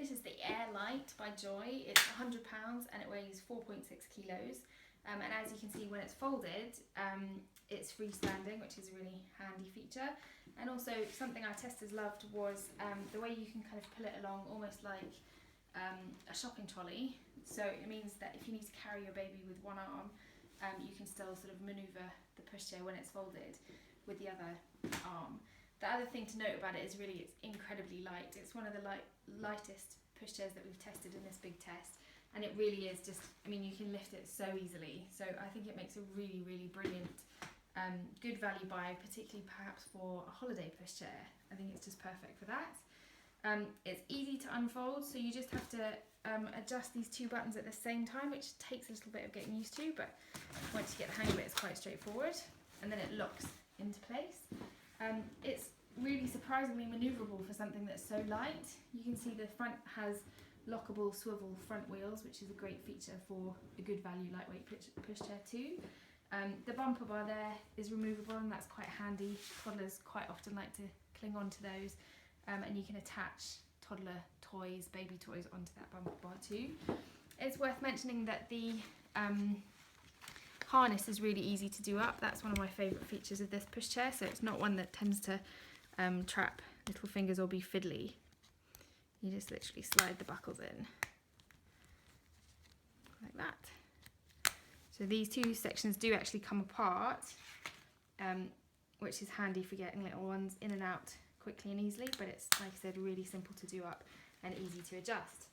This is the Air Light by Joy. It's £100 and it weighs 4.6 kilos. And as you can see, when it's folded, it's freestanding, which is a really handy feature. And also something our testers loved was the way you can kind of pull it along almost like a shopping trolley. So it means that if you need to carry your baby with one arm, you can still sort of manoeuvre the pushchair when it's folded with the other arm. The other thing to note about it is really it's incredibly light. It's one of the lightest pushchairs that we've tested in this big test, and it really is just, I mean, you can lift it so easily. So I think it makes a really, really brilliant, good value buy, particularly perhaps for a holiday pushchair. I think it's just perfect for that. It's easy to unfold, so you just have to adjust these two buttons at the same time, which takes a little bit of getting used to, but once you get the hang of it, it's quite straightforward. And then it locks into place. It's really surprisingly manoeuvrable for something that's so light. You can see the front has lockable swivel front wheels, which is a great feature for a good value lightweight pushchair too. The bumper bar there is removable, and that's quite handy. Toddlers quite often like to cling on to those, and you can attach toddler toys, baby toys onto that bumper bar too. It's worth mentioning that the harness is really easy to do up. That's one of my favourite features of this pushchair, so it's not one that tends to trap little fingers or be fiddly. You just literally slide the buckles in like that. So these two sections do actually come apart, which is handy for getting little ones in and out quickly and easily, but it's, like I said, really simple to do up and easy to adjust.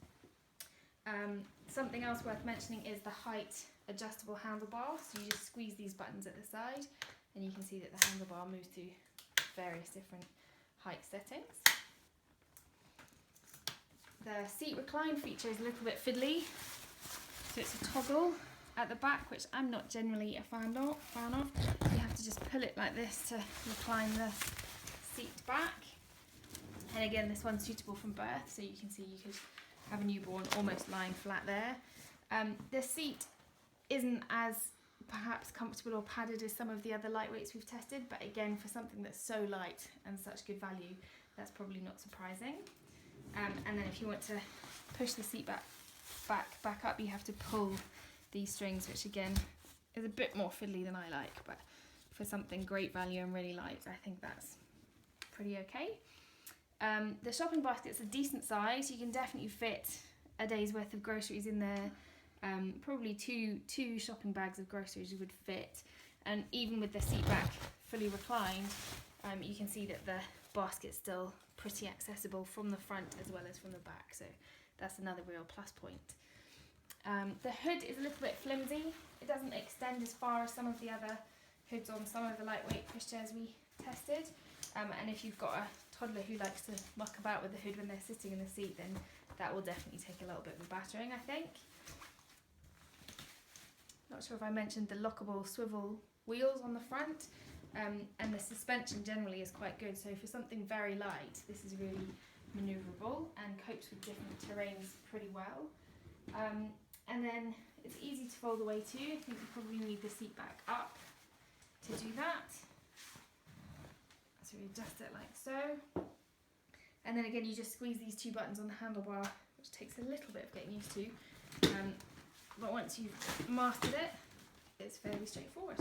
Something else worth mentioning is the height adjustable handlebar. So you just squeeze these buttons at the side and you can see that the handlebar moves through various different height settings. The seat recline feature is a little bit fiddly. So it's a toggle at the back, which I'm not generally a fan of. You have to just pull it like this to recline the seat back. And again, this one's suitable from birth, so you can see you could have a newborn almost lying flat there. The seat isn't as perhaps comfortable or padded as some of the other lightweights we've tested, but again, for something that's so light and such good value, that's probably not surprising. And then if you want to push the seat back up, you have to pull these strings, which again is a bit more fiddly than I like, but for something great value and really light, I think that's pretty okay. The shopping basket's a decent size. You can definitely fit a day's worth of groceries in there. Probably two shopping bags of groceries would fit, and even with the seat back fully reclined, you can see that the basket's still pretty accessible from the front as well as from the back, so that's another real plus point. The hood is a little bit flimsy. It doesn't extend as far as some of the other hoods on some of the lightweight pushchairs we tested, and if you've got a toddler who likes to muck about with the hood when they're sitting in the seat, then that will definitely take a little bit of a battering, I think. Not sure if I mentioned the lockable swivel wheels on the front, and the suspension generally is quite good, so for something very light, this is really manoeuvrable and copes with different terrains pretty well. And then it's easy to fold away too. I think you probably need the seat back up to do that. So we adjust it like so. And then again, you just squeeze these two buttons on the handlebar, which takes a little bit of getting used to. But once you've mastered it, it's fairly straightforward.